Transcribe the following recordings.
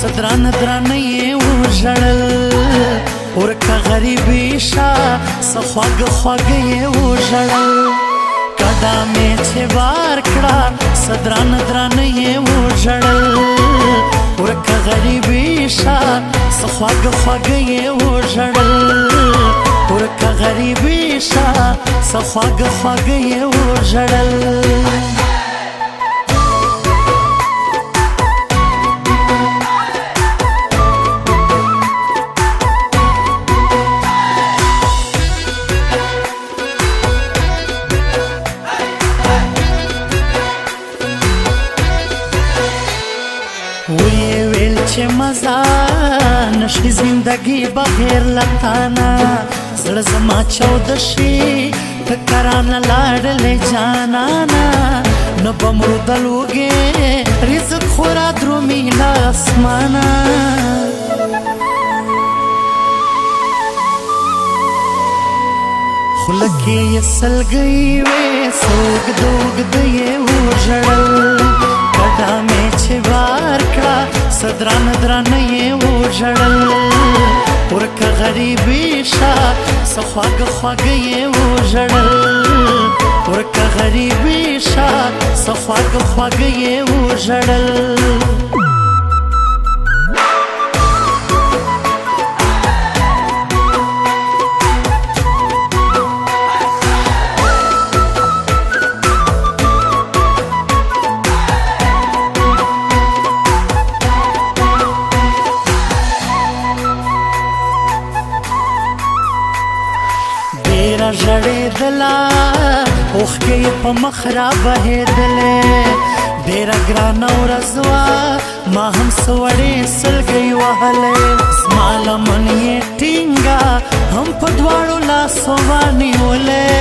صدران دران یې وژړل ورکه غریبي شه څه خواږه خواږه یې وژړل کډه مې چې بار کړه صدران دران یې وژړل ورکه غریبي شه څه خواږه خواږه یې وژړل ورکه غریبي شه څه خواږه خواږه یې وژړل وی ویل چې مزه نشي زندگی بغیر لتانا زړه زما چود شي ته کرانه لاړلې جانانا نه به مړو دلوږې رزق خورا درومي له اسمانه خوله کې یې سلګۍ وې څه اوږده یې وژړل کډه مې چې بار کړه صدران درانه یې وژړل ورکه غریبي شه څه خواږه خواږه یې وژړل ورکه غریبي شه څه خواږه خواږه یې وژړل ډېره ژړېدله اوښکې یې په مخ را بهېدلې ډېره ګرانه ورځ وه ما هم څه وړې سلګۍ وهلې زما لمن یې ټینګه هم په دواړو لاسو ونیولې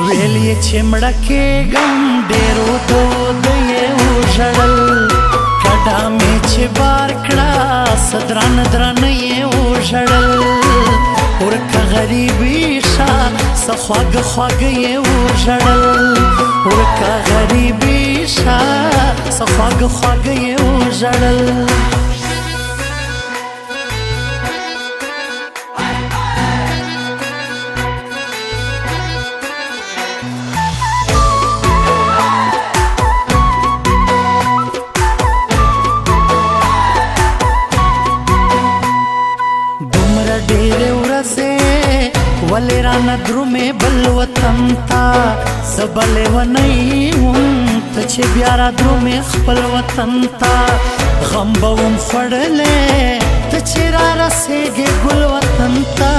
ویل یې چې مړه کېږم ډېرو دود یې وژړل کډه مې چې بار کړه صدران درانه یې وژړل ورکه غریبي شه څه خواږه خواږه یې وژړل ورکه غریبي شه څه خواږه خواږه یې وژړل ډېرې ورځې ولې رانه درومې بل وطن ته زه به لیونی وم ته چې بیا را درومې خپل وطن ته غم به وم خوړلی ته چې را رسېږې ګل وطن ته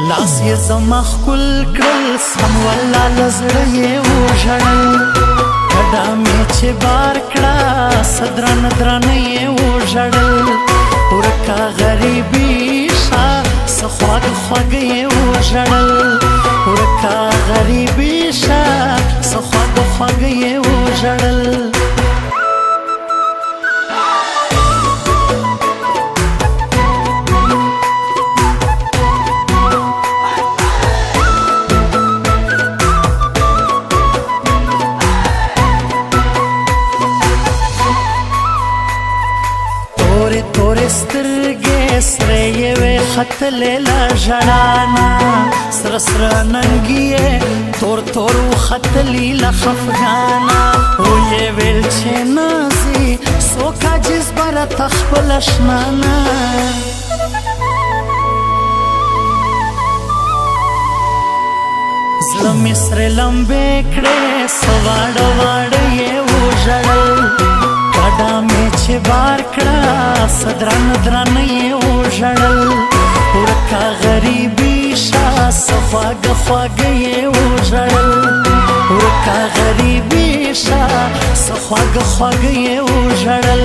لاس یې زما ښکل کړل سم والله له زړه یې وژړل کډه مې چې بار کړه صدران درانه یې وژړل ورکه غریبي شه څه خواږه خواږه یې وژړل ورکه غریبي شه څه خواږه خواږه یې وژړل تورې سترګې سرې یې وې ختلې له ژړا نه سره سره ننګي یې تور تور وختلي له خفګانه ویې ویل چې نازي څوک عاجز به راته خپل اشنا نه زړه مې سرې لمبې کړې څه واړه واړه یې وژړل کډه مې چې بار کړه صدران درانه یې وژړل ورکه غریبي شه څه خواږه خواږه یې وژړل ورکه غریبي شه څه خواږه خواږه یې وژړل